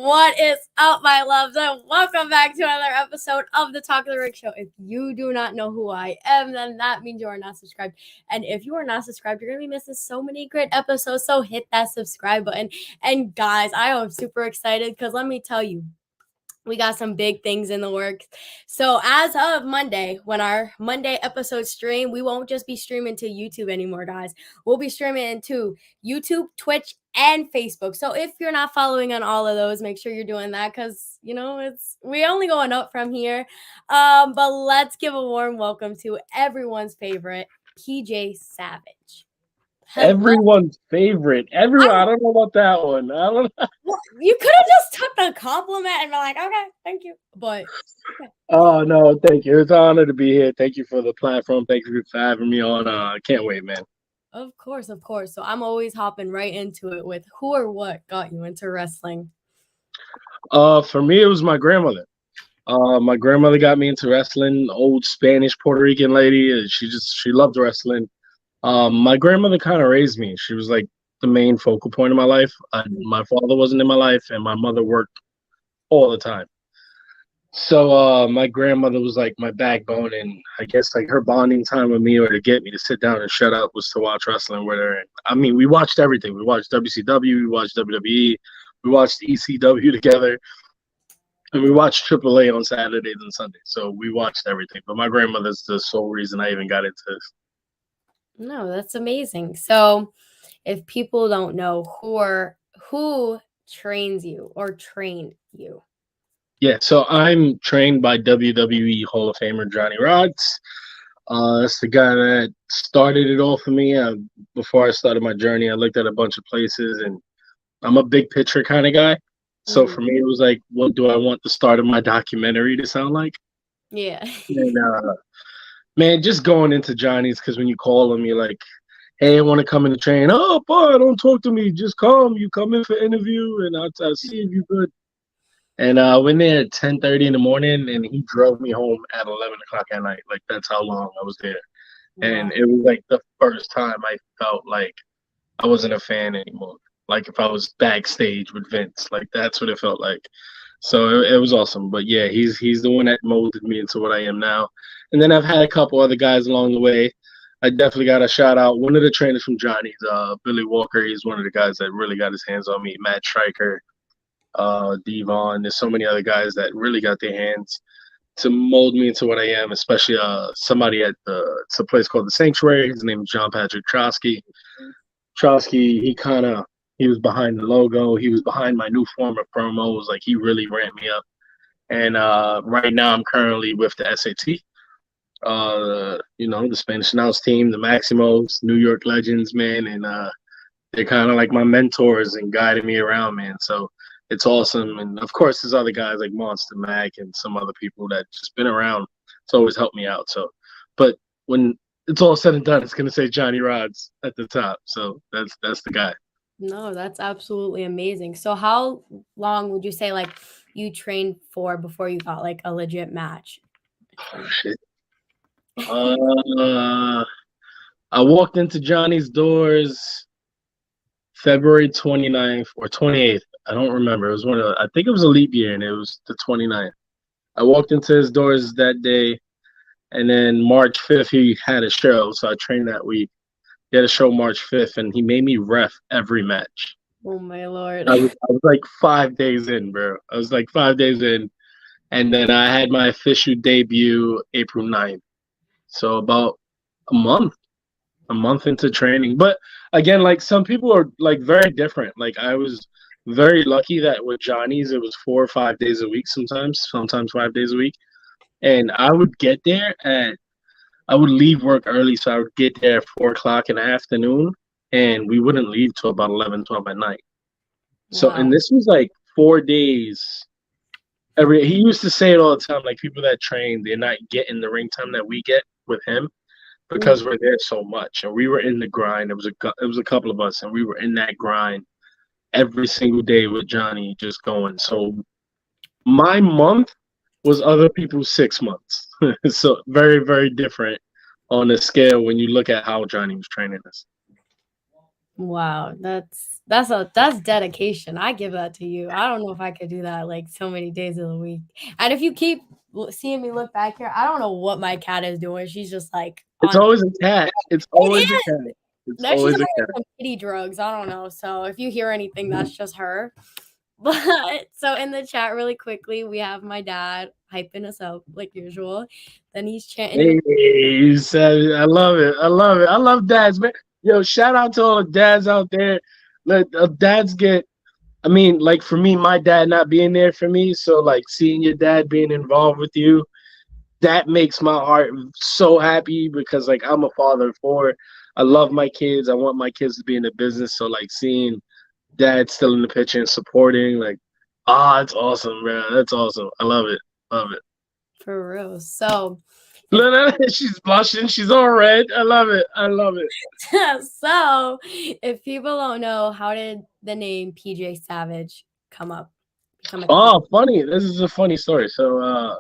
What is up, my loves, and welcome back to another episode of the Talk of the Ring Show. If you do not know who I am, then that means you are not subscribed. And if you are not subscribed, you're going to be missing so many great episodes, so hit that subscribe button. And guys, I am super excited because let me tell you, we got some big things in the works. So as of Monday, when our Monday episode stream, we won't just be streaming to YouTube anymore, guys. We'll be streaming to YouTube, Twitch, and Facebook. So if you're not following on all of those, make sure you're doing that because, we only going up from here. But let's give a warm welcome to everyone's favorite, PJ Savage. Hello. Everyone's favorite. I don't know about that one. I don't know. Well, you could have just took the compliment and been like, okay, thank you. But okay. Oh no, thank you. It's an honor to be here. Thank you for the platform. Thank you for having me on. I can't wait, man. Of course. So I'm always hopping right into it with who or what got you into wrestling? For me, it was my grandmother. My grandmother got me into wrestling. Old Spanish Puerto Rican lady. She loved wrestling. My grandmother kind of raised me. She was like the main focal point of my life. My father wasn't in my life, and my mother worked all the time. So my grandmother was like my backbone, and I guess like her bonding time with me or to get me to sit down and shut up was to watch wrestling with her. And I mean, we watched everything. We watched WCW, we watched WWE, we watched ECW together, and we watched AAA on Saturdays and Sundays. So we watched everything. But my grandmother's the sole reason I even got into this. No, that's amazing. So if people don't know who trains you or trained you? Yeah, so I'm trained by WWE Hall of Famer Johnny Rodz. That's the guy that started it all for me. Before I started my journey, I looked at a bunch of places, and I'm a big picture kind of guy. So for me, it was like, what do I want the start of my documentary to sound like? Yeah. And man, just going into Johnny's, because when you call him, you're like, hey, I want to come in the train. Oh, boy, don't talk to me. Just come. You come in for interview, and I'll see if you're good. And I went there at 10:30 in the morning, and he drove me home at 11 o'clock at night. Like, that's how long I was there. Wow. And it was like the first time I felt like I wasn't a fan anymore. Like if I was backstage with Vince, like that's what it felt like. So it was awesome. But yeah, he's the one that molded me into what I am now. And then I've had a couple other guys along the way. I definitely got to shout out one of the trainers from Johnny's, Billy Walker. He's one of the guys that really got his hands on me. Matt Stryker, Devon. There's so many other guys that really got their hands to mold me into what I am, especially somebody at it's a place called The Sanctuary. His name is John Patrick Trotsky. Trotsky, he was behind the logo. He was behind my new form of promos. Like, he really ramped me up. And right now I'm currently with the SAT. The Spanish announce team, the Maximos, New York Legends, man. And they're kind of like my mentors and guiding me around, man. So it's awesome. And, of course, there's other guys like Monster Mac and some other people that just been around. It's always helped me out. So, but when it's all said and done, it's going to say Johnny Rodz at the top. So that's the guy. No, that's absolutely amazing. So how long would you say like you trained for before you got like a legit match? Oh, shit. I walked into Johnny's doors February 29th or 28th. I don't remember. It was I think it was a leap year, and it was the 29th. I walked into his doors that day, and then March 5th, he had a show, so I trained that week. He had a show March 5th, and he made me ref every match. Oh, my Lord. I was like 5 days in, bro. I was like 5 days in, and then I had my official debut April 9th. So about a month into training. But again, like some people are like very different. Like I was very lucky that with Johnny's, it was 4 or 5 days a week sometimes 5 days a week. And I would get there I would leave work early, so I would get there at 4 o'clock in the afternoon, and we wouldn't leave till about 11, 12 at night. Wow. So, and this was like 4 days. He used to say it all the time, like people that train, they're not getting the ring time that we get with him because we're there so much. And we were in the grind. It was a couple of us, and we were in that grind every single day with Johnny just going. So my month was other people's 6 months. So very, very different on the scale when you look at how Johnny was training us. Wow, that's dedication. I give that to you. I don't know if I could do that like so many days of the week. And if you keep seeing me look back here, I don't know what my cat is doing. She's just like It's on. always a cat. It's It always a is. cat. It's No, she's always on a like cat. some kitty drugs. I don't know. So if you hear anything, that's just her. But so in the chat, really quickly, we have my dad hyping us up like usual. Then he's chanting. Hey, you said I love it. I love it. I love dads, man. Yo, shout out to all the dads out there. Let dads get. I mean, like for me, my dad not being there for me, so like seeing your dad being involved with you, that makes my heart so happy because like I'm a father of four. I love my kids. I want my kids to be in the business. So like seeing dad still in the picture and supporting, like, it's awesome, bro. That's awesome. I love it. Love it. For real. So She's blushing. She's all red. I love it. I love it. so if people don't know, how did the name PJ Savage come up? Become a thing? Oh, funny. This is a funny story. So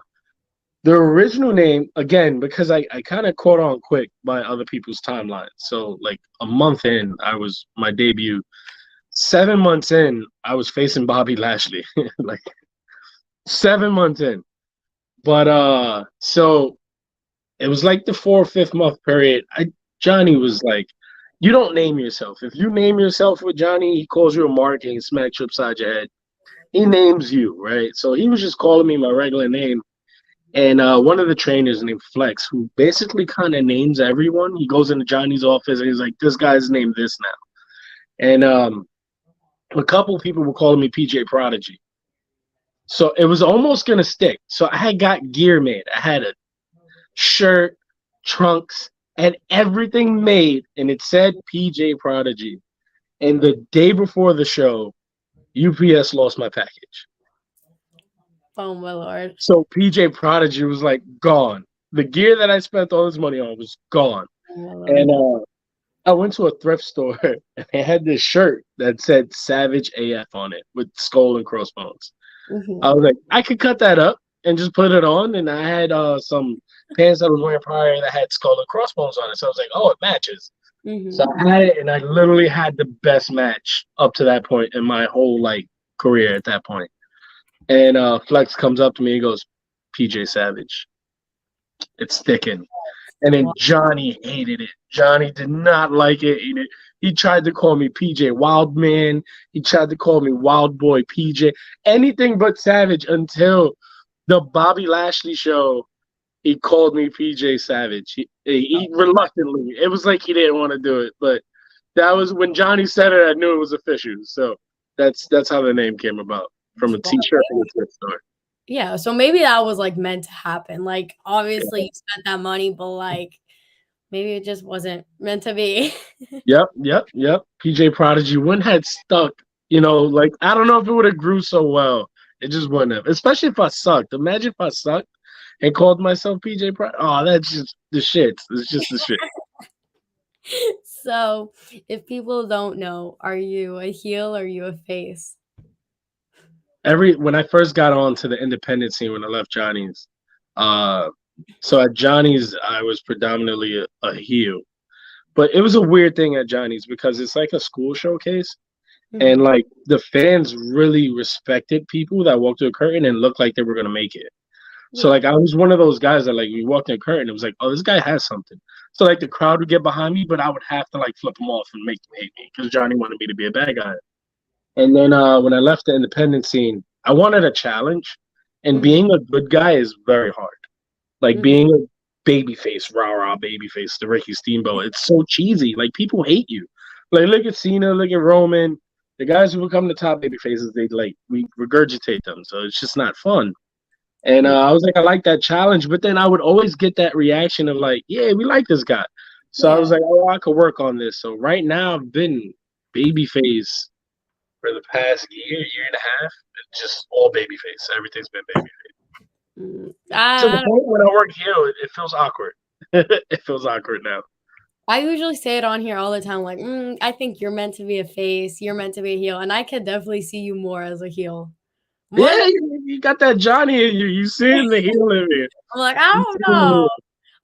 the original name, again, because I kind of caught on quick by other people's timelines. So like a month in, I was my debut. 7 months in, I was facing Bobby Lashley. Like 7 months in. But so it was like the 4 or 5 month period. Johnny was like, you don't name yourself. If you name yourself with Johnny, he calls you a mark and he smacks you upside your head. He names you, right? So he was just calling me my regular name. And one of the trainers named Flex, who basically kind of names everyone. He goes into Johnny's office and he's like, this guy's named this now. And a couple people were calling me PJ Prodigy. So it was almost going to stick. So I had got gear made. I had a shirt, trunks, and everything made. And it said PJ Prodigy. And the day before the show, UPS lost my package. Oh my lord. So PJ Prodigy was like gone. The gear that I spent all this money on was gone. Oh And I went to a thrift store and they had this shirt that said Savage AF on it with skull and crossbones. mm-hmm. I was like, I could cut that up and just put it on. And I had some pants I was wearing prior that had skull and crossbones on it. So I was like, oh, it matches. Mm-hmm. So I had it, and I literally had the best match up to that point in my whole like career at that point. And Flex comes up to me and goes, PJ Savage. It's sticking. And then Johnny hated it. Johnny did not like it. He tried to call me PJ Wildman. He tried to call me Wild Boy PJ. Anything but Savage until the Bobby Lashley show. He called me PJ Savage. He reluctantly. It was like he didn't want to do it. But that was when Johnny said it, I knew it was official. So that's how the name came about. From a t-shirt from a thrift store. Yeah, so maybe that was like meant to happen. Like obviously you spent that money, but like maybe it just wasn't meant to be. Yep. PJ Prodigy wouldn't have stuck, like I don't know if it would have grew so well. It just wouldn't have. Especially if I sucked. Imagine if I sucked and called myself PJ Prodigy. Oh, that's just the shit. It's just the shit. So if people don't know, are you a heel or are you a face? When I first got on to the independent scene when I left Johnny's, so at Johnny's I was predominantly a heel, but it was a weird thing at Johnny's because it's like a school showcase, and like the fans really respected people that walked through the curtain and looked like they were gonna make it. So like I was one of those guys that like we walked in the curtain, it was like, oh, this guy has something. So like the crowd would get behind me, but I would have to like flip them off and make them hate me because Johnny wanted me to be a bad guy. And then when I left the independent scene, I wanted a challenge. And being a good guy is very hard. Like being a babyface, rah-rah babyface, the Ricky Steamboat, it's so cheesy. Like people hate you. Like look at Cena, look at Roman. The guys who become the top babyfaces, we regurgitate them. So it's just not fun. And I was like, I like that challenge. But then I would always get that reaction of like, yeah, we like this guy. So I was like, oh, I could work on this. So right now I've been babyface for the past year and a half. It's just all babyface. Everything's been babyface. To the point when I work here, it feels awkward. It feels awkward now. I usually say it on here all the time, like, I think you're meant to be a face, you're meant to be a heel, and I could definitely see you more as a heel. Yeah, you got that Johnny in you. You seeing the heel in me. I'm like, I don't know.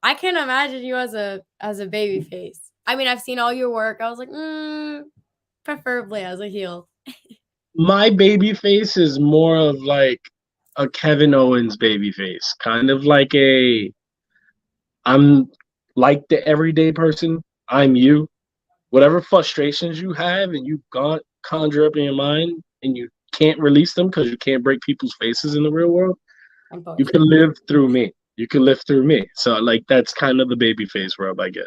I can't imagine you as a baby face. I mean, I've seen all your work. I was like, preferably as a heel. My baby face is more of like a Kevin Owens baby face, kind of like I'm like the everyday person. I'm you. Whatever frustrations you have and you conjure up in your mind and you can't release them because you can't break people's faces in the real world, you can live through me. You can live through me. So like that's kind of the baby face rub I get.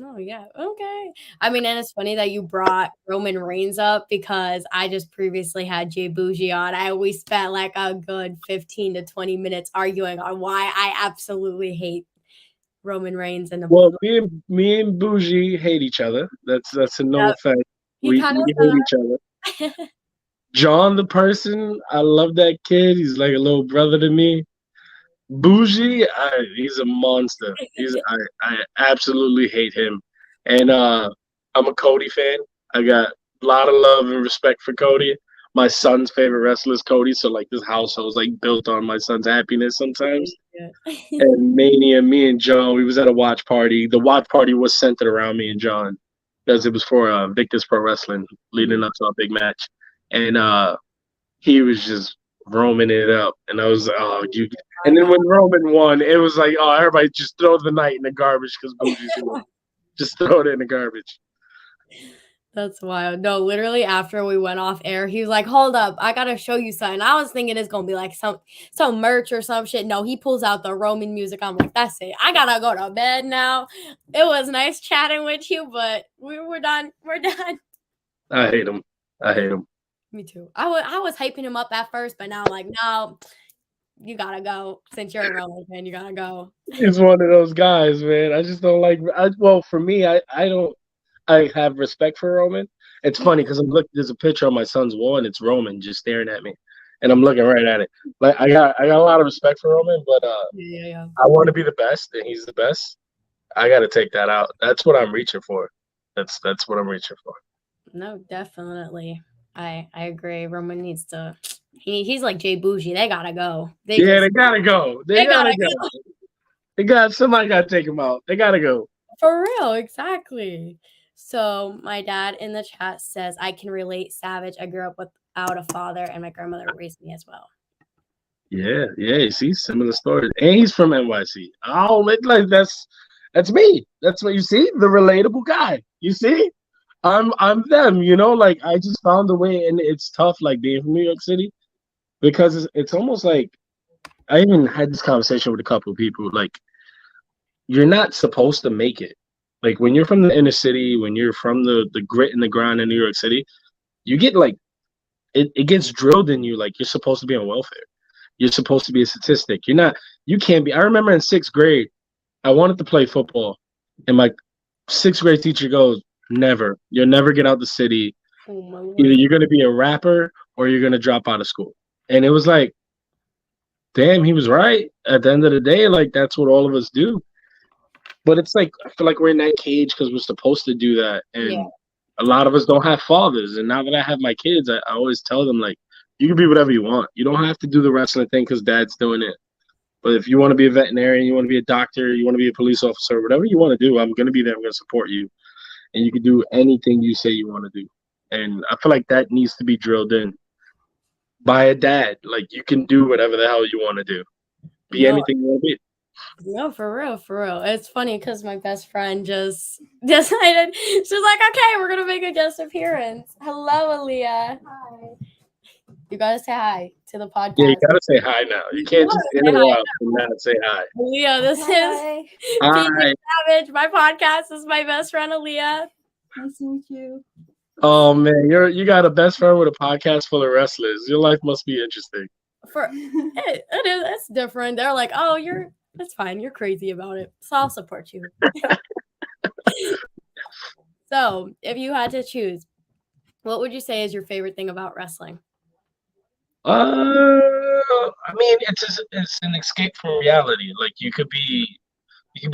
Oh, yeah. Okay. I mean, and it's funny that you brought Roman Reigns up because I just previously had Jay Bougie on. I always spent like a good 15 to 20 minutes arguing on why I absolutely hate Roman Reigns and the Well, Bloodline. me and Bougie hate each other. That's a known Yep. fact. He We kind of hate each other. said John the person, I love that kid. He's like a little brother to me. Bougie, he's a monster. I absolutely hate him. And I'm a Cody fan. I got a lot of love and respect for Cody. My son's favorite wrestler is Cody, so like this household is like built on my son's happiness sometimes. And Mania, me and John, we was at a watch party. The watch party was centered around me and John because it was for Victor's Pro Wrestling leading up to a big match. And he was just roaming it up. And I was like, oh, you. And then when Roman won, it was like, oh, everybody just throw the night in the garbage because Bougie's won. Just throw it in the garbage. That's wild. No, literally after we went off air, he was like, hold up, I gotta show you something. I was thinking it's gonna be like some merch or some shit. No, he pulls out the Roman music. I'm like, that's it. I gotta go to bed now. It was nice chatting with you, but we're done. We're done. I hate him. I hate him. Me too. I was hyping him up at first, but now I'm like, no, you gotta go. Since you're a Roman fan, you gotta go. He's one of those guys, man. I just don't like. Well, for me, I don't. I have respect for Roman. It's funny because I'm looking. There's a picture on my son's wall, and it's Roman just staring at me, and I'm looking right at it. Like I got a lot of respect for Roman, but Yeah. I want to be the best, and he's the best. I got to take that out. That's what I'm reaching for. That's what I'm reaching for. No, definitely. I agree. Roman needs to. He's like Jay Bougie. They gotta go. They gotta go. They gotta go. Somebody gotta take them out. They gotta go. For real, exactly. So my dad in the chat says I can relate. Savage. I grew up without a father, and my grandmother raised me as well. Yeah. You see, similar stories, and he's from NYC. Oh, like that's me. That's what you see. The relatable guy. You see, I'm them. You know, like I just found a way, and it's tough, like being from New York City, because it's almost like I even had this conversation with a couple of people. Like, you're not supposed to make it. Like when you're from the inner city, when you're from the grit and the grind in New York City, you get like it gets drilled in you like you're supposed to be on welfare. You're supposed to be a statistic. You can't be. I remember in 6th grade, I wanted to play football, and my 6th grade teacher goes, never. You'll never get out the city. Oh my Lord. Either you're gonna be a rapper or you're gonna drop out of school. And it was like, damn, he was right. At the end of the day, like that's what all of us do. But it's like I feel like we're in that cage because we're supposed to do that, and a lot of us don't have fathers. And now that I have my kids, I always tell them like, you can be whatever you want. You don't have to do the wrestling thing because dad's doing it. But if you want to be a veterinarian, you want to be a doctor, you want to be a police officer, whatever you want to do, I'm gonna be there. I'm gonna support you, and you can do anything you say you want to do. And I feel like that needs to be drilled in by a dad. Like you can do whatever the hell you want to do. Be anything you want to be. No, for real. It's funny because my best friend just decided, she's like, okay, we're going to make a guest appearance. Hello, Aaliyah. Hi. You got to say hi to the podcast. Yeah, you got to say hi now. You can't just interrupt and not say hi. Aaliyah, this is PJ Savage. My podcast is my best friend, Aaliyah. Nice to meet you. Oh, man, you got a best friend with a podcast full of wrestlers. Your life must be interesting. It's different. They're like, oh, it's fine. You're crazy about it. So I'll support you. So if you had to choose, what would you say is your favorite thing about wrestling? I mean, it's an escape from reality. Like you could be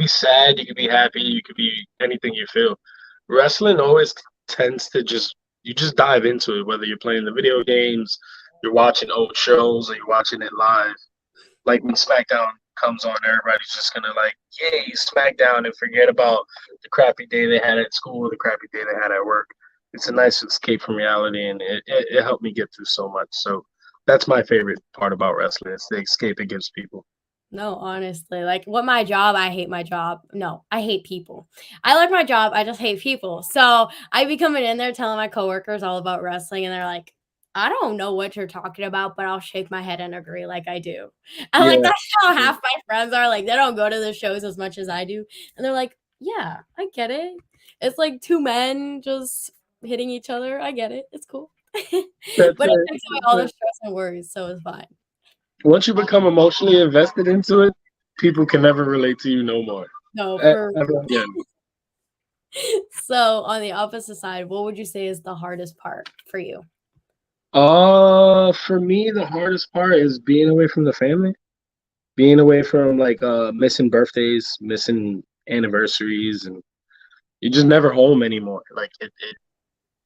sad, you could be happy, you could be anything you feel. Wrestling always tends to you just dive into it, whether you're playing the video games, you're watching old shows, or you're watching it live. Like when SmackDown comes on, everybody's just gonna like, yay, SmackDown, and forget about the crappy day they had at school or the crappy day they had at work. it's a nice escape from reality, and it helped me get through so much. So that's my favorite part about wrestling. It's the escape it gives people. No, honestly, like what my job, I hate my job. No, I hate people. I like my job, I just hate people. So I be coming in there telling my coworkers all about wrestling, and they're like, I don't know what you're talking about, but I'll shake my head and agree like I do. And like Yeah. that's how half my friends are. Like they don't go to the shows as much as I do. And they're like, yeah, I get it. It's like two men just hitting each other. I get it. It's cool. But That's it it. takes away That's all the it. stress and worries, so it's fine. Once you become emotionally invested into it, people can never relate to you no more. No, for Ever again. so on the opposite side, what would you say is the hardest part for you? For me, the hardest part is being away from the family, being away from like missing birthdays, missing anniversaries, and you're just never home anymore. Like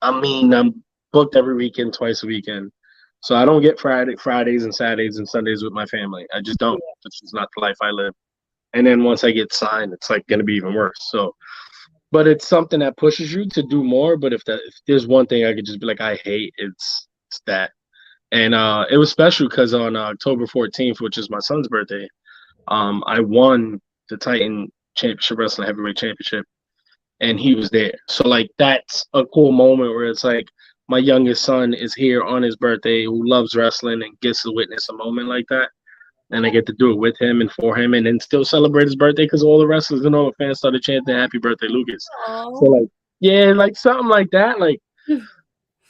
I mean, I'm booked every weekend, twice a weekend. So I don't get Fridays and Saturdays and Sundays with my family. I just don't. It's just not the life I live. And then once I get signed, it's like gonna be even worse. So, but it's something that pushes you to do more. But if there's one thing I could just be like, I hate, it's that. And it was special because on October 14th, which is my son's birthday, I won the Titan Championship Wrestling Heavyweight Championship, and he was there. So like that's a cool moment where it's like my youngest son is here on his birthday, who loves wrestling and gets to witness a moment like that, and I get to do it with him and for him, and then still celebrate his birthday because all the wrestlers and all the fans started chanting "Happy Birthday, Lucas." So Oh. like, yeah, like something like that, like.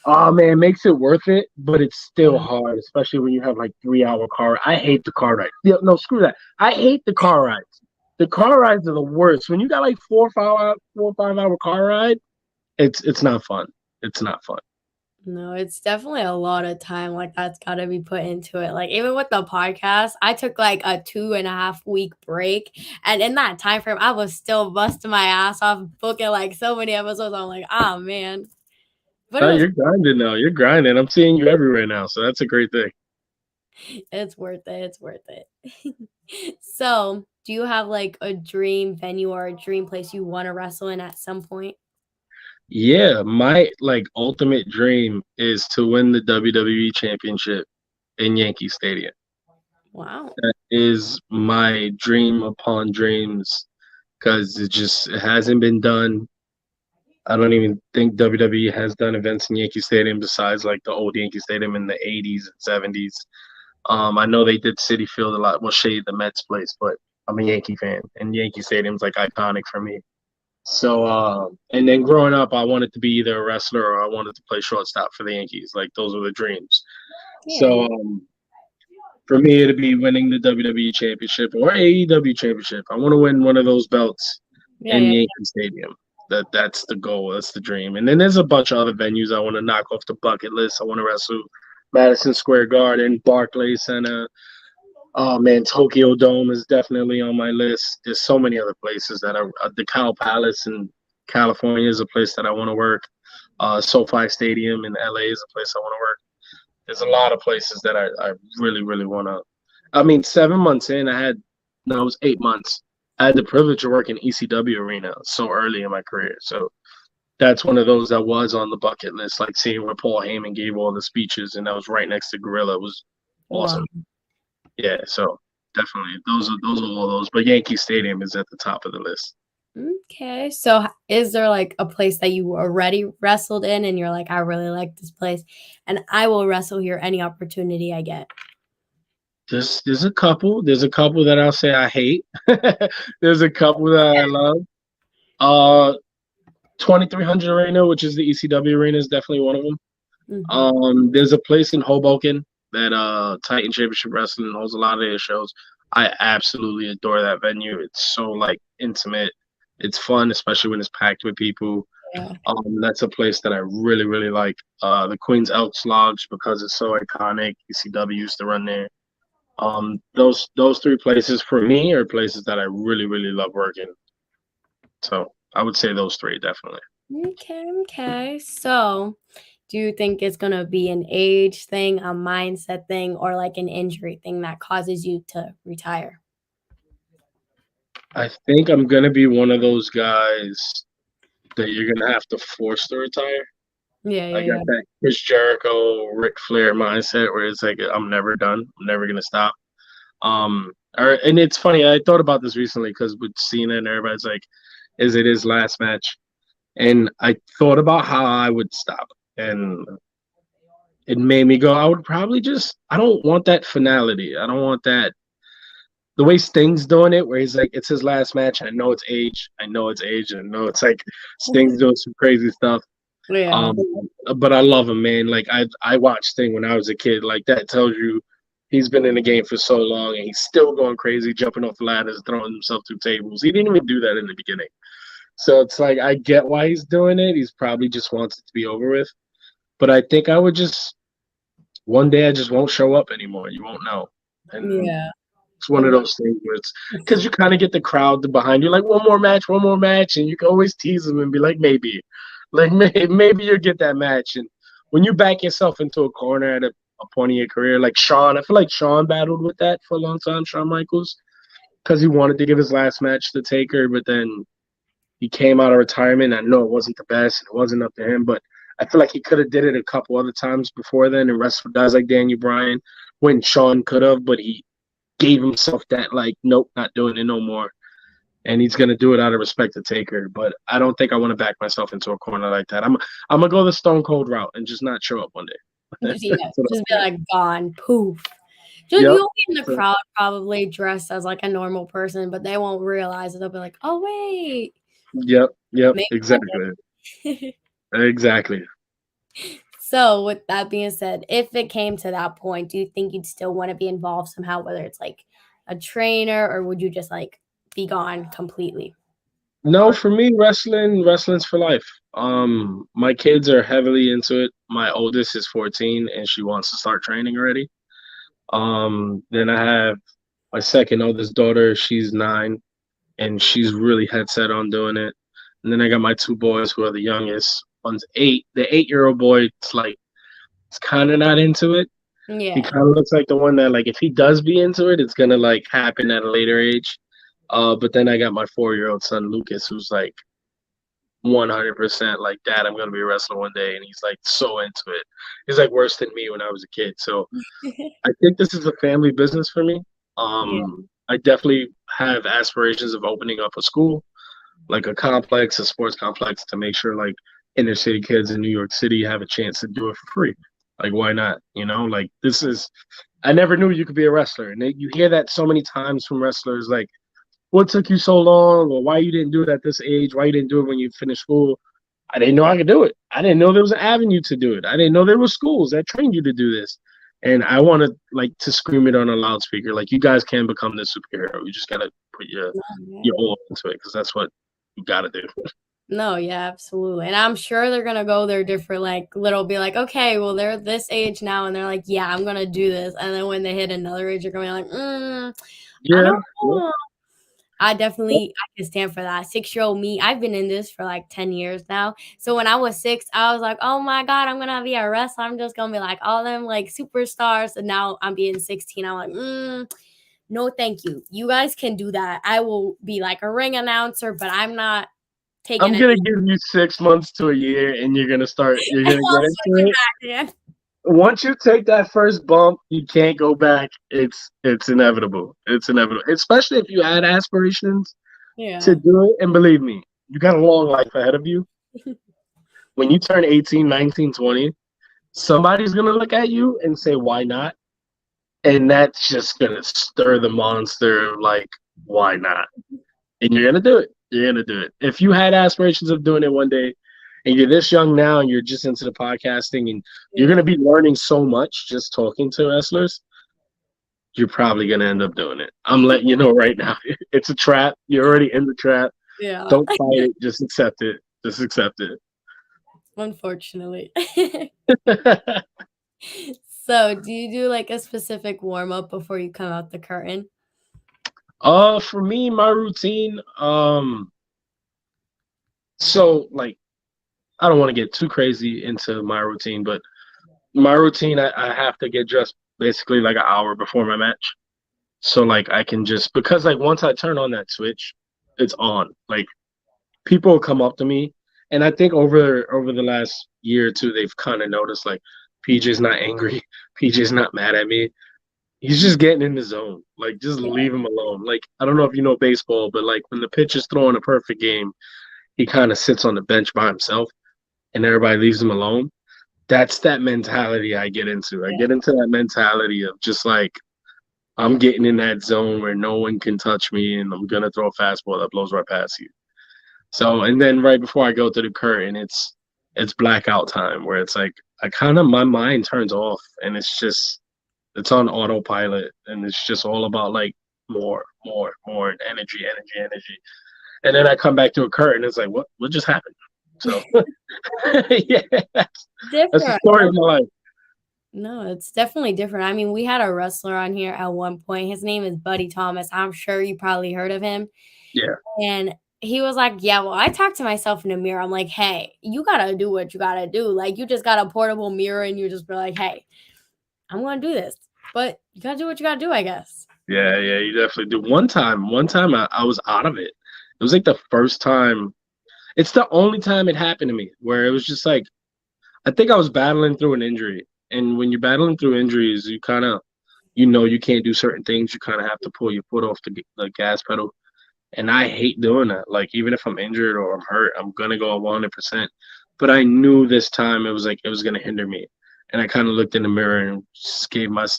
Oh man, it makes it worth it, but it's still hard, especially when you have like 3 hour car. I hate the car ride. Yeah, no, screw that. I hate the car rides. The car rides are the worst. When you got like 4 or 5 hour car ride, it's not fun. It's not fun. No, it's definitely a lot of time, like, that's gotta be put into it. Like, even with the podcast, I took, like, a 2.5 week break, and in that time frame, I was still busting my ass off, booking, like, so many episodes. I'm like, "Oh, man." But it No, was you're grinding now. You're grinding. I'm seeing you everywhere now, so that's a great thing. it's worth it, it's worth it. So, do you have, like, a dream venue or a dream place you wanna wrestle in at some point? Yeah, my like ultimate dream is to win the WWE championship in Yankee Stadium. Wow. That is my dream upon dreams because it hasn't been done. I don't even think WWE has done events in Yankee Stadium besides like the old Yankee Stadium in the 80s and 70s. I know they did Citi Field a lot. Well, Shade, the Mets place, but I'm a Yankee fan, and Yankee Stadium's like iconic for me. So, and then growing up, I wanted to be either a wrestler or I wanted to play shortstop for the Yankees. Like those were the dreams. Yeah, So, for me, it'd be winning the WWE Championship or AEW Championship. I want to win one of those belts yeah, in yeah. Yankee Stadium. That's the goal. That's the dream. And then there's a bunch of other venues I want to knock off the bucket list. I want to wrestle Madison Square Garden, Barclays Center. Oh man, Tokyo Dome is definitely on my list. There's so many other places that are the Cow Palace in California is a place that I want to work. SoFi Stadium in LA is a place I want to work. There's a lot of places that I really, really want to. I mean, 7 months in, no, it was 8 months. I had the privilege of working ECW arena so early in my career. So that's one of those that was on the bucket list, like seeing where Paul Heyman gave all the speeches, and that was right next to Gorilla. It was Wow. awesome. Yeah, so definitely those are all those. But Yankee Stadium is at the top of the list. Okay. So is there like a place that you already wrestled in and you're like, I really like this place and I will wrestle here any opportunity I get? There's a couple. There's a couple that I'll say I hate. There's a couple that I love. 2300 Arena, which is the ECW arena, is definitely one of them. Mhm. There's a place in Hoboken that Titan Championship Wrestling holds a lot of their shows. I absolutely adore that venue. It's so like intimate. It's fun, especially when it's packed with people. Yeah. That's a place that I really, really like. The Queen's Elks Lodge because it's so iconic. ECW used to run there. Those three places for me are places that I really, really love working. So I would say those three definitely. Okay, okay. So do you think it's gonna be an age thing, a mindset thing, or like an injury thing that causes you to retire? I think I'm gonna be one of those guys that you're gonna have to force to retire. Yeah, I yeah, got yeah. that Chris Jericho, Ric Flair mindset where it's like I'm never done. I'm never gonna stop. And it's funny. I thought about this recently because with Cena and everybody's like, "Is it his last match?" And I thought about how I would stop, and it made me go, I would probably just. I don't want that finality. I don't want that the way Sting's doing it, where he's like, it's his last match. I know it's age. I know it's age. I know it's like Sting's doing some crazy stuff. Yeah. Um, but I love him, man. Like I watched Sting when I was a kid. Like that tells you he's been in the game for so long and he's still going crazy, jumping off ladders, throwing himself through tables. He didn't even do that in the beginning. So it's like I get why he's doing it. He's probably just wants it to be over with. But I think I would just one day I just won't show up anymore. You won't know. And Yeah. it's one of those things where it's because you kind of get the crowd behind you, like one more match, and you can always tease them and be like, like maybe you'll get that match. And when you back yourself into a corner at a point in your career, like Shawn, I feel like Shawn battled with that for a long time, Shawn Michaels, because he wanted to give his last match to Taker, but then he came out of retirement. I know it wasn't the best, it wasn't up to him, but I feel like he could have did it a couple other times before then and wrestled guys like Daniel Bryan when Shawn could have, but he gave himself that like, nope, not doing it no more. And he's gonna do it out of respect to Taker. But I don't think I want to back myself into a corner like that. I'm gonna go the Stone Cold route and just not show up one day. Just, yeah, just be like gone, poof. Just Yep. you'll be in the crowd probably dressed as like a normal person, but they won't realize it. They'll be like, "Oh wait." Yep. Maybe Exactly. Exactly. So, with that being said, if it came to that point, do you think you'd still want to be involved somehow, whether it's like a trainer or would you just like be gone completely? No, for me, wrestling's for life. My kids are heavily into it. My oldest is 14 and she wants to start training already. Then I have my second oldest daughter, she's 9, and she's really head set on doing it. And then I got my 2 boys who are the youngest. One's 8. The 8-year-old boy, it's like he's kind of not into it. He Yeah. kind of looks like the one that like if he does be into it, it's gonna like happen at a later age. But then I got my 4-year-old son Lucas, who's like 100% like, Dad, I'm gonna be a wrestler one day, and he's like so into it. He's like worse than me when I was a kid. So I think this is a family business for me. Yeah. I definitely have aspirations of opening up a school, like a complex, a sports complex, to make sure like inner city kids in New York City have a chance to do it for free. Like, why not? You know, like this is. I never knew you could be a wrestler, and you hear that so many times from wrestlers, like, "What took you so long?" or "Why you didn't do it at this age? Why you didn't do it when you finished school?" I didn't know I could do it. I didn't know there was an avenue to do it. I didn't know there were schools that trained you to do this. And I want to like to scream it on a loudspeaker, like you guys can become this superhero. You just gotta put your all into it because that's what you gotta do. No, yeah, absolutely. And I'm sure they're gonna go their different like little be like, okay, well they're this age now and they're like, yeah, I'm gonna do this. And then when they hit another age, you're gonna be like, I Yeah, don't know. I can stand for that. 6-year-old me, I've been in this for like 10 years now. So when I was 6, I was like, oh my God, I'm gonna be a wrestler. I'm just gonna be like all them like superstars. And now I'm being 16. I'm like, no, thank you. You guys can do that. I will be like a ring announcer, but I'm not taking I'm any. gonna give you 6 months to a year, and you're gonna start. You're gonna I'll get switch into it it. back again. Once you take that first bump, you can't go back. It's inevitable. It's inevitable, especially if you had aspirations to Yeah. do it. And believe me, you got a long life ahead of you. When you turn 18, 19, 20, somebody's going to look at you and say, why not? And that's just going to stir the monster of like, why not? And you're going to do it. You're going to do it. If you had aspirations of doing it one day and you're this young now and you're just into the podcasting and you're going to be learning so much just talking to wrestlers, you're probably going to end up doing it. I'm letting you know right now. It's a trap. You're already in the trap. Yeah. Don't fight it. Just accept it. Just accept it. Unfortunately. So, do you do like a specific warm up before you come out the curtain? For me, my routine, so like I don't want to get too crazy into my routine, but my routine, I have to get dressed basically like an hour before my match. So like I can just because like once I turn on that switch, it's on. Like people will come up to me And I think over the last year or two, they've kind of noticed like PJ's not angry, PJ's not mad at me. He's just getting in the zone. Like, just Yeah. leave him alone. Like, I don't know if you know baseball, but like when the pitch is throwing a perfect game, he kind of sits on the bench by himself, and everybody leaves him alone. That's that mentality I get into. I get into that mentality of just like I'm getting in that zone where no one can touch me, and I'm gonna throw a fastball that blows right past you. So, and then right before I go to the curtain, it's blackout time where it's like I kind of my mind turns off, and it's on autopilot, and it's just all about like more energy, energy, energy. And then I come back to a curtain, it's like what just happened? So yeah, that's the Different. story of my life. No, it's definitely different. I mean, we had a wrestler on here at one point. His name is Buddy Thomas. I'm sure you probably heard of him. Yeah, And he was like, "Yeah, well, I talk to myself in the mirror. I'm like, hey, you gotta do what you gotta do. Like, you just got a portable mirror and you just be like, hey, I'm gonna do this. But you gotta do what you gotta do, I guess." yeah, you definitely do. One time I was out of it. It was like the first time. It's the only time it happened to me where it was just like I think I was battling through an injury, and when you're battling through injuries, you kind of you can't do certain things. You kind of have to pull your foot off the gas pedal, and I hate doing that. Like even if I'm injured or I'm hurt, I'm gonna go 100%. But I knew this time it was like it was gonna hinder me, and I kind of looked in the mirror and just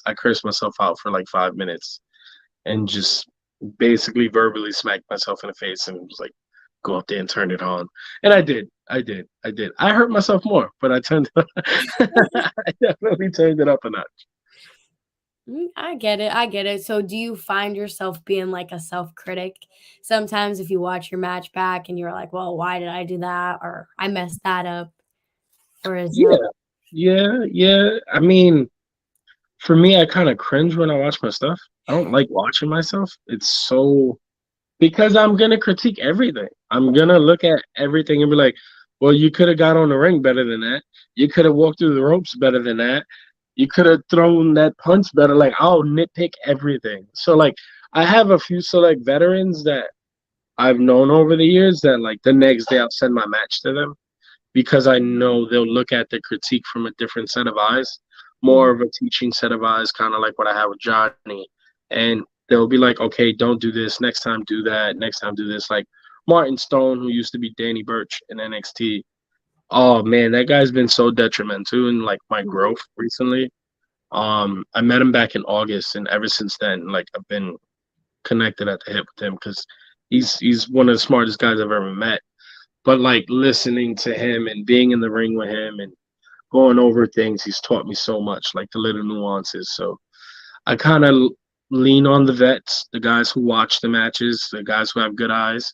I cursed myself out for like 5 minutes, and just basically verbally smacked myself in the face and was like, go up there and turn it on. And I did. I did. I hurt myself more, but I turned I definitely turned it up a notch. I get it. I get it. So, do you find yourself being like a self critic sometimes if you watch your match back and you're like, well, why did I do that? Or I messed that up? Or is Yeah, no? yeah. I mean, for me, I kind of cringe when I watch my stuff. I don't like watching myself. It's so because I'm gonna critique everything. I'm gonna look at everything and be like, well, you could have got on the ring better than that. You could have walked through the ropes better than that. You could have thrown that punch better. Like I'll nitpick everything. So like I have a few select veterans that I've known over the years that like the next day I'll send my match to them because I know they'll look at the critique from a different set of eyes, Mhm. more of a teaching set of eyes, kind of like what I have with Johnny. And they'll be like, okay, don't do this. Next time, do that. Next time, do this. Like Martin Stone, who used to be Danny Burch in NXT. Oh man, that guy's been so detrimental in like my Mhm. growth recently. I met him back in August, and ever since then, like I've been connected at the hip with him because he's one of the smartest guys I've ever met. But like listening to him and being in the ring with him and going over things, he's taught me so much, like the little nuances. So I kind of lean on the vets, the guys who watch the matches, the guys who have good eyes,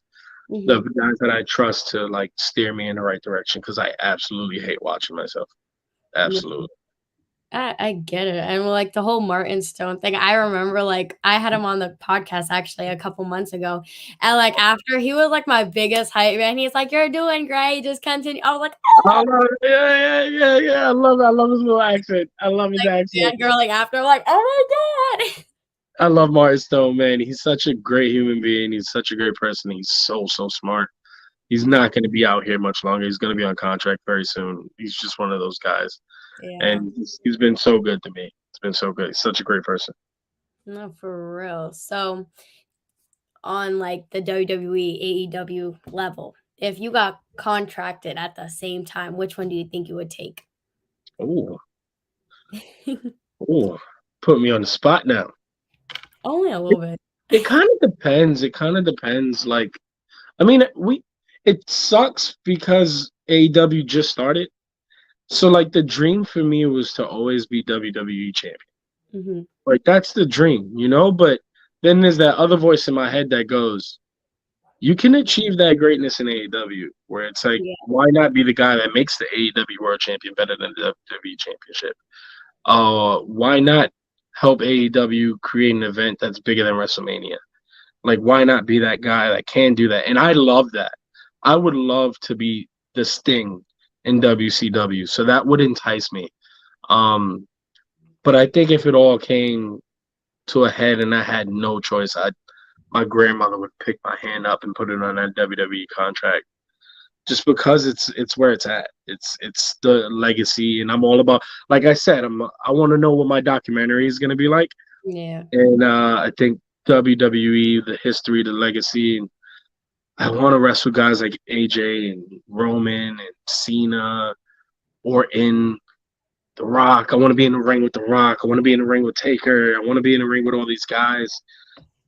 the Mhm. guys that I trust to like steer me in the right direction because I absolutely hate watching myself. Absolutely. I get it. And like the whole Martin Stone thing, I remember like I had him on the podcast actually a couple months ago. And like after he was like my biggest hype man, he's like, "You're doing great. Just continue." I was like, I oh, love it. Yeah. I love it. I love his little accent. I love his accent. fangirling after, like, oh my God. I love Martin Stone, man. He's such a great human being. He's such a great person. He's so smart. He's not going to be out here much longer. He's going to be on contract very soon. He's just one of those guys, Yeah. and he's been so good to me. It's been so good. He's such a great person. No, for real. So on like the WWE, AEW level, if you got contracted at the same time, which one do you think you would take? Oh, oh, put me on the spot now. Only a It, little bit. it kind of depends. It kind of depends. Like, I mean, it sucks because AEW just started. So like the dream for me was to always be WWE champion. Hmm. Like that's the dream, you know? But then there's that other voice in my head that goes, you can achieve that greatness in AEW, where it's like, Yeah. why not be the guy that makes the AEW World Champion better than the WWE Championship? Why not help AEW create an event that's bigger than WrestleMania? Like, why not be that guy that can do that? And I love that. I would love to be the Sting in WCW, so that would entice me. Um, but I think if it all came to a head and I had no choice, my grandmother would pick my hand up and put it on that WWE contract. just because it's where it's at. It's the legacy, and I'm all about. Like I said, I want to know what my documentary is gonna be like, Yeah. and I think WWE, the history, the legacy, and I want to wrestle guys like AJ and Roman and Cena, Orton, The Rock. I want to be in the ring with The Rock. I want to be in the ring with Taker. I want to be in the ring with all these guys.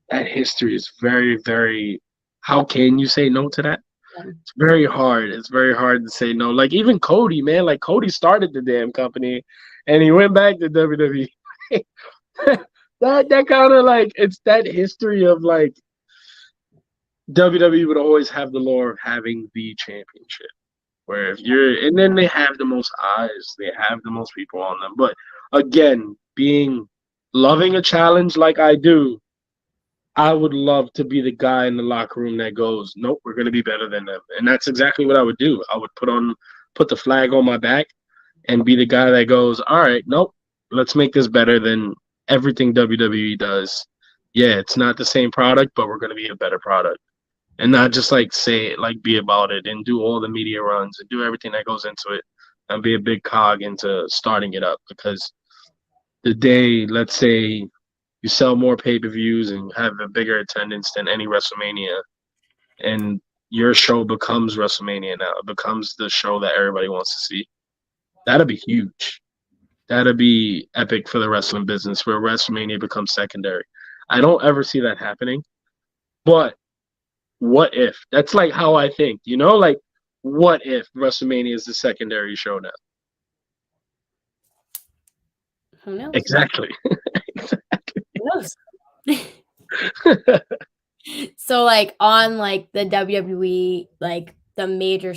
That history is very, very. How can you say no to that? It's very hard. It's very hard to say no. Like even Cody, man. Like Cody started the damn company, and he went back to WWE. that kind of like it's that history of like WWE would always have the lore of having the championship. Where if you're, and then they have the most eyes, they have the most people on them. But again, loving a challenge like I do, I would love to be the guy in the locker room that goes, nope, we're going to be better than them. And that's exactly what I would do. I would put the flag on my back and be the guy that goes, all right, nope, let's make this better than everything WWE does. Yeah, it's not the same product, but we're going to be a better product. And not just like say it, like be about it and do all the media runs and do everything that goes into it and be a big cog into starting it up. Because the day, let's say, you sell more pay-per-views and have a bigger attendance than any WrestleMania, and your show becomes WrestleMania now. It becomes the show that everybody wants to see. That'll be huge. That'll be epic for the wrestling business where WrestleMania becomes secondary. I don't ever see that happening. But what if? That's like how I think, like what if WrestleMania is the secondary show now? Who knows? Exactly. Who knows? So like on like the WWE, like the major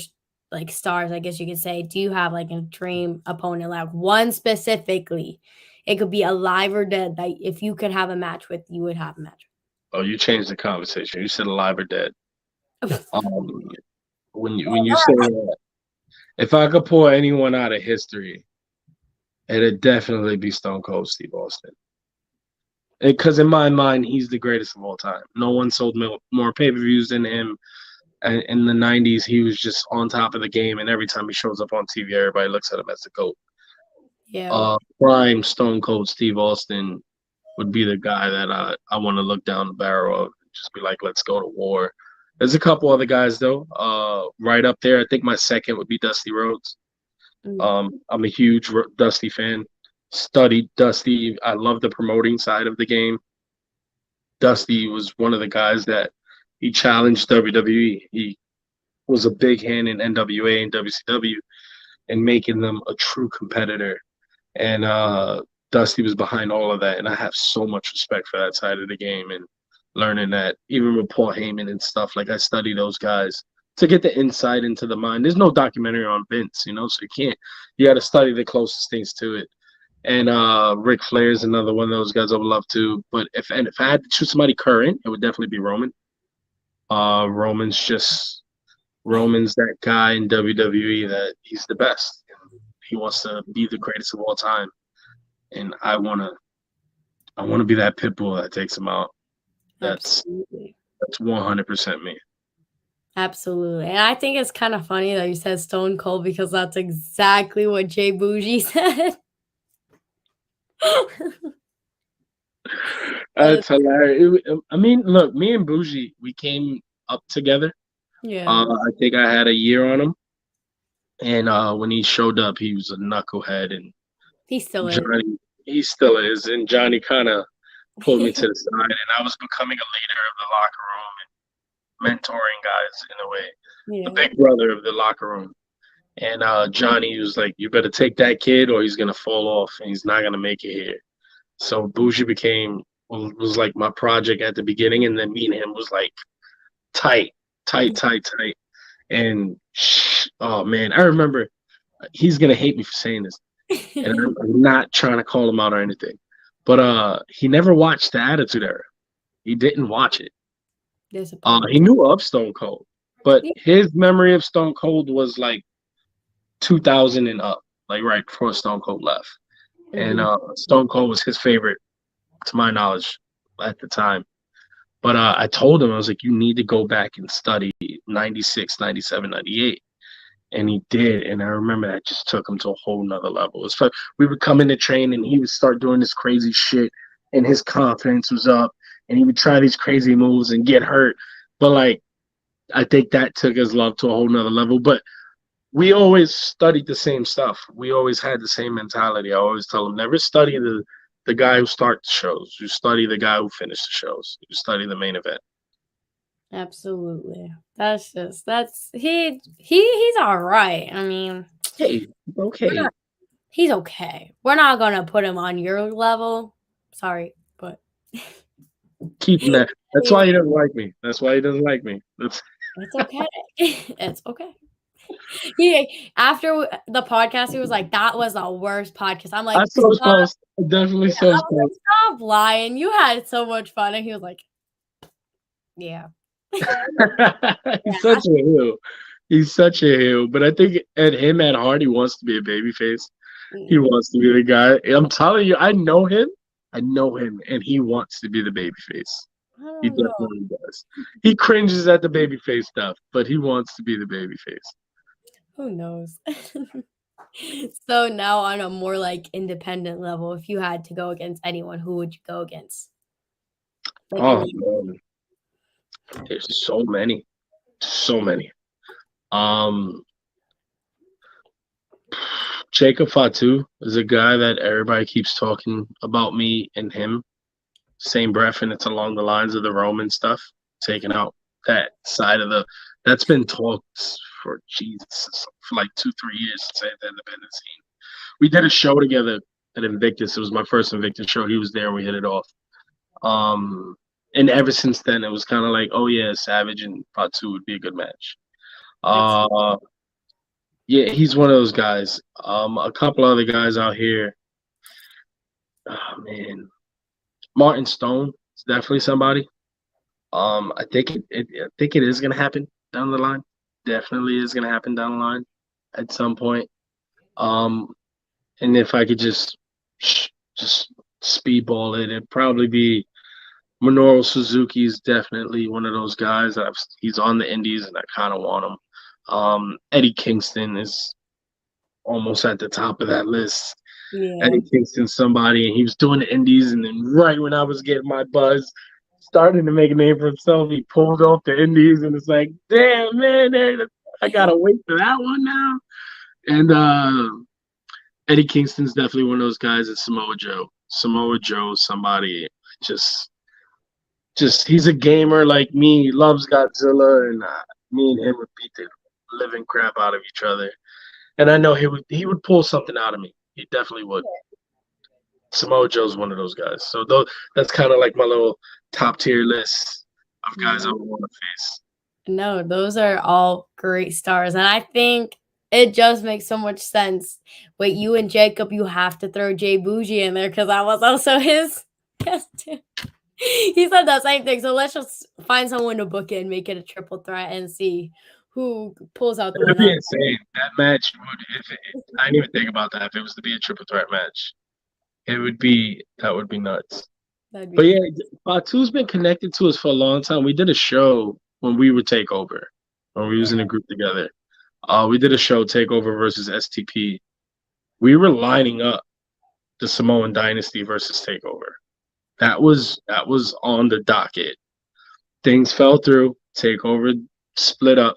like stars, I guess you could say, do you have like a dream opponent, like one specifically? It could be alive or dead that if you could have a match with, you would have a match. Oh, you changed the conversation. You said alive or dead. With. When you say that, if I could pull anyone out of history, it'd definitely be Stone Cold Steve Austin. Because in my mind, he's the greatest of all time. No one sold more pay-per-views than him. And in the 90s, he was just on top of the game. And every time he shows up on TV, everybody looks at him as the GOAT. Yeah. Prime Stone Cold Steve Austin would be the guy that I want to look down the barrel of. Just be like, let's go to war. There's a couple other guys, though. Right up there, I think my second would be Dusty Rhodes. I'm a huge Dusty fan. Studied Dusty. I love the promoting side of the game. Dusty was one of the guys that he challenged WWE. He was a big hand in NWA and WCW and making them a true competitor. And Dusty was behind all of that. And I have so much respect for that side of the game and learning that even with Paul Heyman and stuff, like I study those guys to get the insight into the mind. There's no documentary on Vince, so you got to study the closest things to it. And Ric Flair is another one of those guys I would love to. But if I had to choose somebody current, it would definitely be Roman. Roman's that guy in WWE that he's the best. He wants to be the greatest of all time, and I wanna be that pit bull that takes him out. That's 100% me. Absolutely. And I think it's kind of funny that you said Stone Cold because that's exactly what Jay Bougie said. That's hilarious. I mean, look, me and Bougie, we came up together. Yeah. I think I had a year on him. And when he showed up, he was a knucklehead. And he still is. He still is. And Johnny kind of pulled me to the side. And I was becoming a leader of the locker room and mentoring guys in a way. Yeah. The big brother of the locker room. And Johnny was like, you better take that kid or he's going to fall off and he's not going to make it here. So Bougie was like my project at the beginning. And then me and him was like tight. And oh, man, I remember he's going to hate me for saying this. And I'm not trying to call him out or anything. But he never watched the Attitude Era. He didn't watch it. He knew of Stone Cold. But his memory of Stone Cold was like 2000 and up, like right before Stone Cold left. And Stone Cold was his favorite, to my knowledge, at the time. But I told him, I was like, you need to go back and study 96, 97, 98. And he did, and I remember that just took him to a whole nother level. It's like we would come into train, and he would start doing this crazy shit, and his confidence was up, and he would try these crazy moves and get hurt. But like, I think that took his love to a whole nother level. But we always studied the same stuff. We always had the same mentality. I always tell him, never study the guy who starts the shows. You study the guy who finished the shows. You study the main event. Absolutely. He's all right. I mean, Hey, okay. He's okay. We're not gonna put him on your level. Sorry, but Keeping that. That's why he doesn't like me. That's why he doesn't like me. It's okay. It's okay. After the podcast, he was like, "That was the worst podcast." I'm like, I so close. Definitely so close. Like, stop lying. You had so much fun, and he was like, "Yeah." He's such a heel. He's such a heel. But I think at heart, he wants to be a babyface. He wants to be the guy. I'm telling you, I know him, and he wants to be the babyface. He definitely does. He cringes at the babyface stuff, but he wants to be the babyface. Who knows? So now on a more like independent level, if you had to go against anyone, who would you go against? Like, oh man. There's so many. So many. Jacob Fatu is a guy that everybody keeps talking about me and him. Same breath, and it's along the lines of the Roman stuff, taking out that side of that's been talked for Jesus for like 2-3 years since I've been scene. We did a show together at Invictus. It was my first Invictus show. He was there. We hit it off. And ever since then, it was kind of like, oh yeah, Savage and Fatu would be a good match. Yeah, he's one of those guys. A couple other guys out here. Oh man, Martin Stone is definitely somebody. I think it is gonna happen down the line. Definitely is gonna happen down the line at some point. And if I could just speedball it, it'd probably be Minoru Suzuki is definitely one of those guys. He's on the Indies, and I kind of want him. Eddie Kingston is almost at the top of that list. Yeah. Eddie Kingston's somebody, and he was doing the Indies, and then right when I was getting my buzz, starting to make a name for himself, he pulled off the Indies, and it's like, damn, man, I gotta wait for that one now. And Eddie Kingston's definitely one of those guys. And Samoa Joe. Samoa Joe, somebody just he's a gamer like me. He loves Godzilla, and me and him would beat the living crap out of each other. And I know he would pull something out of me. He definitely would. Samoa Joe's one of those guys. So that's kind of like my little top tier list of guys I would want to face. No, those are all great stars, and I think it just makes so much sense. Wait, you and Jacob, you have to throw Jay Bougie in there because I was also his guest too. He said the same thing. So let's just find someone to book it and make it a triple threat and see who pulls out the winner. That'd be insane. That match I didn't even think about that. If it was to be a triple threat match, that would be nuts. But yeah, Fatu's been connected to us for a long time. We did a show when we were Takeover, when we was in a group together. We did a show, Takeover versus STP. We were lining up the Samoan Dynasty versus Takeover. That was on the docket. Things fell through. Takeover split up.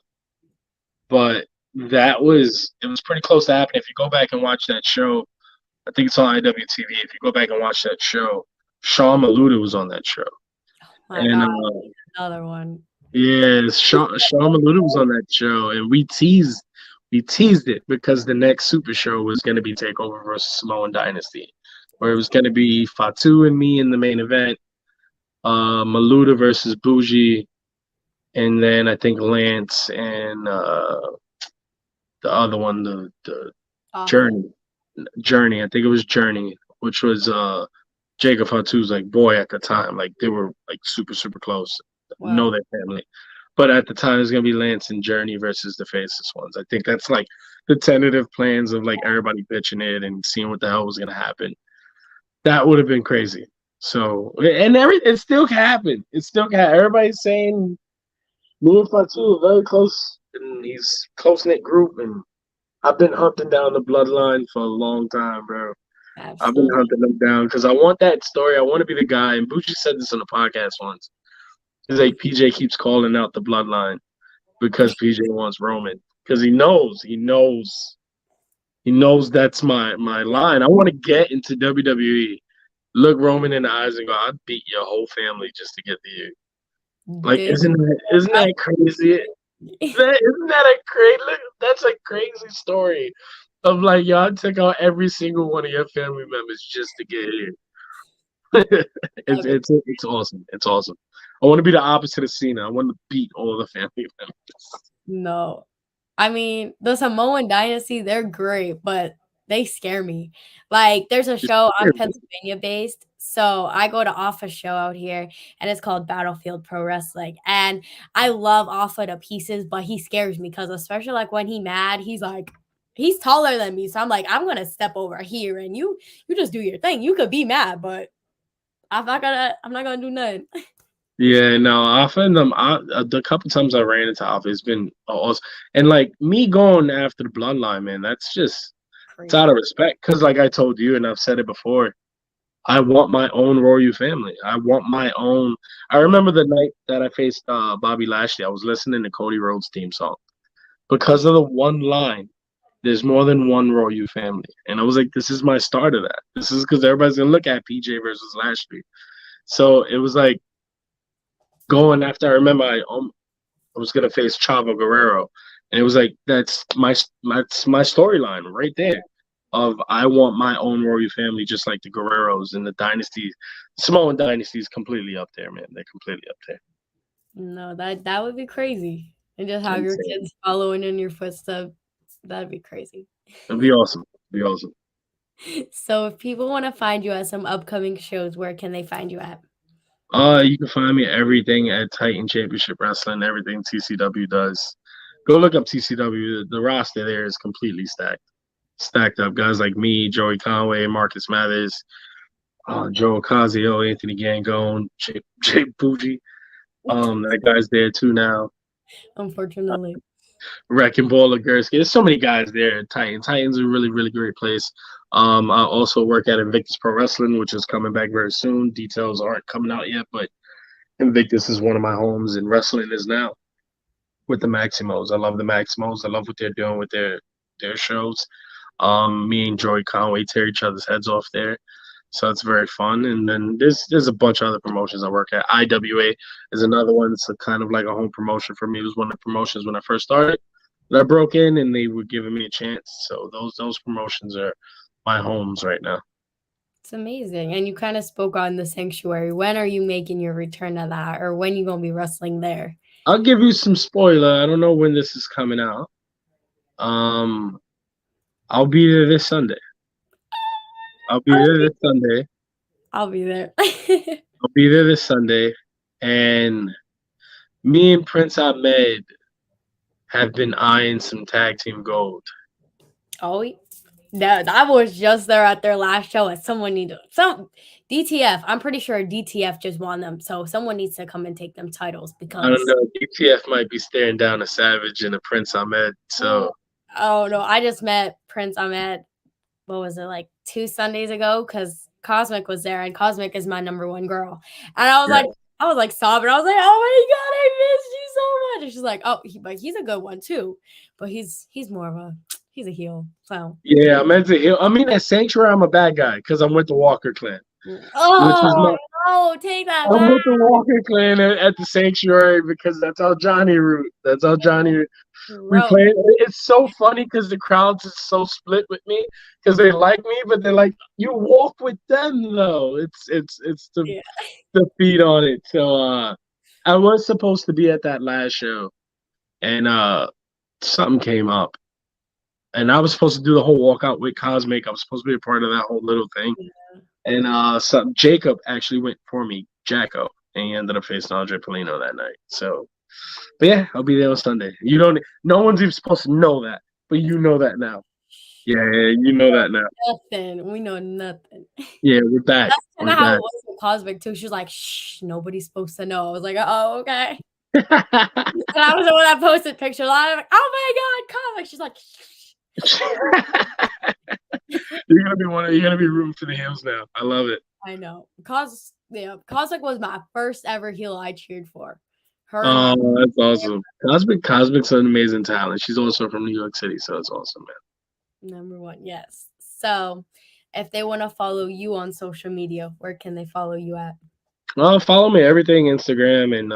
But it was pretty close to happening. If you go back and watch that show, I think it's on IWTV. If you go back and watch that show, Sean Maluda was on that show. Oh my God, another one. Yeah, Sean Maluda was on that show, and we teased it because the next Super Show was going to be Takeover versus Samoan Dynasty, where it was going to be Fatu and me in the main event, Maluda versus Bougie, and then I think Lance and the other one, the Journey. I think it was Journey, which was Jacob Fatu's like boy at the time. Like they were like super, super close. Wow. Know their family. But at the time, it's going to be Lance and Journey versus the Faceless Ones. I think that's like the tentative plans of like everybody pitching it and seeing what the hell was going to happen. That would have been crazy. So, and it still can happen. It still can happen. Everybody's saying me and Fatu are very close and he's close knit group, and I've been hunting down the bloodline for a long time, bro. I've been Absolutely. hunting them down because I want that story. I want to be the guy. And Bucci said this on the podcast once. He's like, PJ keeps calling out the bloodline because PJ wants Roman because he knows that's my line. I want to get into WWE, look Roman in the eyes and go, I'd beat your whole family just to get to you. Like, Dude, isn't that crazy? Isn't that a crazy? That's a crazy story of like y'all took out every single one of your family members just to get here. It's awesome. It's awesome. I want to be the opposite of Cena. I want to beat all the family members. no. I mean, the Samoan dynasty, they're great, but they scare me. Like, there's a show, I'm Pennsylvania based. So I go to Alpha show out here and it's called Battlefield Pro Wrestling. And I love Alpha to pieces, but he scares me because especially like when he's mad, he's taller than me. So I'm like, I'm gonna step over here and you just do your thing. You could be mad, but I'm not gonna do nothing. Yeah, no, Alpha and them. The couple times I ran into Alpha, it's been awesome. And like me going after the bloodline, man, that's just it's out of respect. Because like I told you, and I've said it before, I want my own Royal family. I want my own. I remember the night that I faced Bobby Lashley. I was listening to Cody Rhodes' theme song because of the one line. There's more than one Royal family, and I was like, this is my start of that. This is because everybody's gonna look at PJ versus Lashley. So it was like going after. I remember I was gonna face Chavo Guerrero, and it was like that's my storyline right there. Of I want my own royal family, just like the Guerreros and the dynasty. Samoan dynasty is completely up there, man. They're completely up there. No, that would be crazy. And just have your kids following in your footsteps. That'd be crazy. It'd be awesome. It'd be awesome. So if people want to find you at some upcoming shows, where can they find you at? You can find me everything at Titan Championship Wrestling, everything TCW does. Go look up TCW. The roster there is completely stacked up. Guys like me, Joey Conway, Marcus Mathers, Joe Ocasio, Anthony Gangone, Jay Bougie. That guy's there too now. Unfortunately. Wrecking Ball, Gursky. There's so many guys there at Titan. Titan's a really, really great place. I also work at Invictus Pro Wrestling, which is coming back very soon. Details aren't coming out yet, but Invictus is one of my homes, and wrestling is now with the Maximos. I love the Maximos. I love what they're doing with their shows. Me and Joey Conway tear each other's heads off there. So it's very fun. And then there's a bunch of other promotions I work at. IWA is another one. It's kind of like a home promotion for me. It was one of the promotions when I first started that I broke in, and they were giving me a chance. So those promotions are my homes right now. It's amazing. And you kind of spoke on the Sanctuary. When are you making your return to that, or when you gonna be wrestling there? I'll give you some spoiler. I don't know when this is coming out. I'll be there this Sunday. I'll be there this Sunday. I'll be there. I'll be there this Sunday, and me and Prince Ahmed have been eyeing some tag team gold. Oh, I was just there at their last show, and someone needed some DTF. I'm pretty sure DTF just won them, so someone needs to come and take them titles because I don't know. DTF might be staring down a Savage and a Prince Ahmed. So oh no, I just met Prince Ahmed. What was it, like 2 Sundays ago? Because Cosmic was there, and Cosmic is my number one girl. And I was like sobbing. I was like, oh my god, I missed you so much. And she's like, oh, but he's a good one too. But he's more of a heel. So yeah, I'm into heel. I mean, at Sanctuary, I'm a bad guy because I'm with the Walker clan. Oh no, take that back. I'm with the Walker clan at the Sanctuary because that's how Johnny root. That's how Johnny. We play. It's so funny because the crowds is so split with me because they like me, but they're like, you walk with them though. It's the feed on it. So I was supposed to be at that last show, and something came up, and I was supposed to do the whole walkout with Cosmic. I was supposed to be a part of that whole little thing, and Jacob actually went for me, Jacko, and he ended up facing Andre Polino that night. So. But yeah, I'll be there on Sunday. No one's even supposed to know that, but you know that now. Yeah, you know that now. Nothing. We know nothing. Yeah, we're back. That's kind of how it was with Cosmic too. She was like, "Shh, nobody's supposed to know." I was like, "Oh, okay." And I was the one that posted pictures. I'm like, oh my god, comic. She's like, You're gonna be rooting for the heels now. I love it. I know. Cosmic was my first ever heel I cheered for. Her Oh, that's awesome. Cosmic's an amazing talent. She's also from New York City, so it's awesome, man. number one, yes. So if they want to follow you on social media, where can they follow you at? Well, follow me everything Instagram and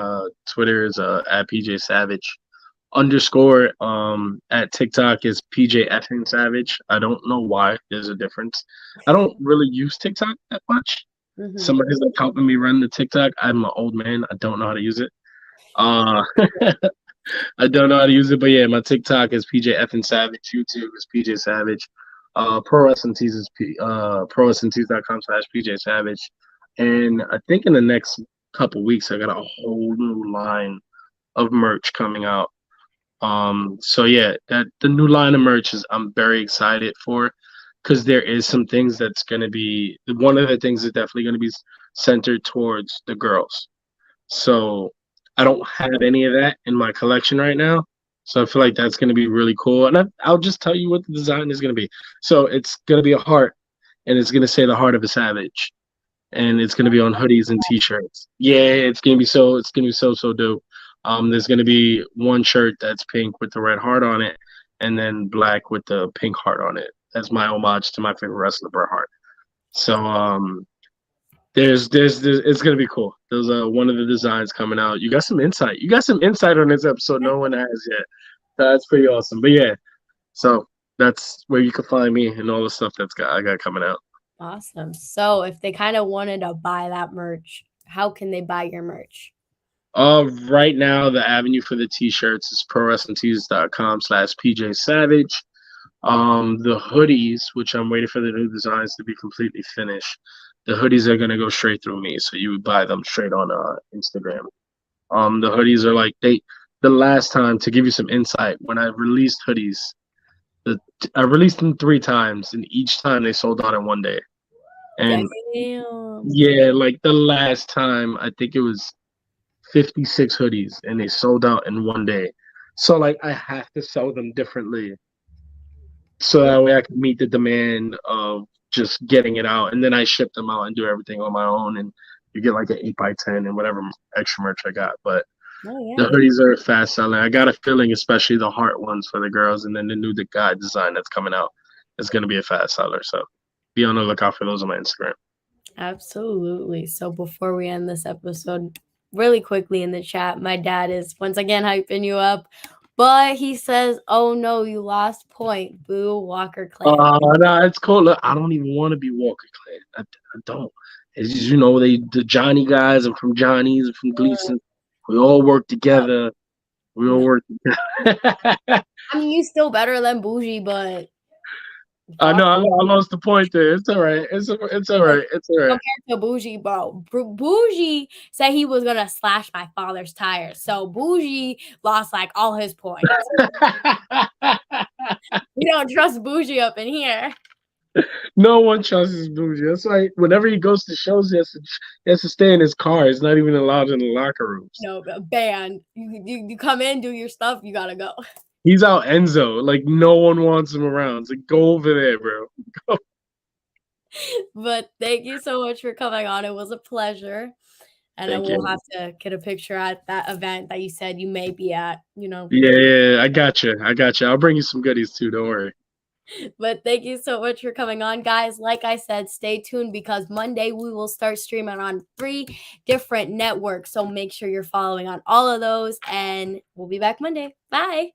Twitter is at PJ Savage underscore. At TikTok is PJ effing Savage. I don't know why there's a difference. I don't really use TikTok that much. Mhm. Somebody's like helping me run the TikTok. I'm an old man. I don't know how to use it. I don't know how to use it, but yeah, my TikTok is PJ effing Savage. YouTube is PJ Savage. Pro Wrestling Tees is prowrestlingtees.com/PJ Savage. And I think in the next couple weeks, I got a whole new line of merch coming out. So yeah, that the new line of merch is I'm very excited for, because there is some things that's gonna be one of the things is definitely gonna be centered towards the girls. So I don't have any of that in my collection right now. So I feel like that's gonna be really cool. And I'll just tell you what the design is gonna be. So it's gonna be a heart, and it's gonna say the heart of a savage, and it's gonna be on hoodies and t-shirts. Yeah, it's gonna be so dope. There's gonna be one shirt that's pink with the red heart on it, and then black with the pink heart on it. That's my homage to my favorite wrestler, Bret Hart. So there's it's gonna be cool. There's one of the designs coming out. You got some insight. You got some insight on this episode no one has yet. That's pretty awesome. But yeah, so that's where you can find me and all the stuff I got coming out. Awesome. So if they kind of wanted to buy that merch, how can they buy your merch? Right now the avenue for the t-shirts is prowrestlingtees.com/PJ Savage. The hoodies, which I'm waiting for the new designs to be completely finished. The hoodies are gonna go straight through me, so you would buy them straight on Instagram. The hoodies are like the last time, to give you some insight, when I released hoodies, I released them 3 times, and each time they sold out in one day. And Damn. yeah, like the last time, I think it was 56 hoodies, and they sold out in one day. So like I have to sell them differently, so that way I can meet the demand of just getting it out, and then I ship them out and do everything on my own, and you get like an 8x10 and whatever extra merch I got. But the hoodies are fast selling. I got a feeling, especially the heart ones for the girls, and then the new guy design that's coming out is going to be a fast seller. So be on the lookout for those on my Instagram. Absolutely. So before we end this episode, really quickly in the chat, my dad is once again hyping you up, but he says, "Oh no, you lost point. Boo, Walker Clan." No, it's cool. Look, I don't even want to be Walker Clan. I don't. It's just, the Johnny guys. I'm from Johnny's. I'm from Gleason. We all work together. We all work together. I mean, you still better than Bougie, but I know I lost the point there. It's all right. It's all right. It's all right. Compared to Bougie, bro. Bougie said he was gonna slash my father's tires, so Bougie lost like all his points. We don't trust Bougie up in here. No one trusts Bougie. That's why whenever he goes to shows, he has to stay in his car. He's not even allowed in the locker rooms. No, banned. You come in, do your stuff, you gotta go. He's out Enzo. Like, no one wants him around. It's like, go over there, bro. Go. But thank you so much for coming on. It was a pleasure. And I will have to get a picture at that event that you said you may be at, Yeah, I got you. I'll bring you some goodies too. Don't worry. But thank you so much for coming on, guys. Like I said, stay tuned because Monday we will start streaming on 3 different networks. So make sure you're following on all of those, and we'll be back Monday. Bye.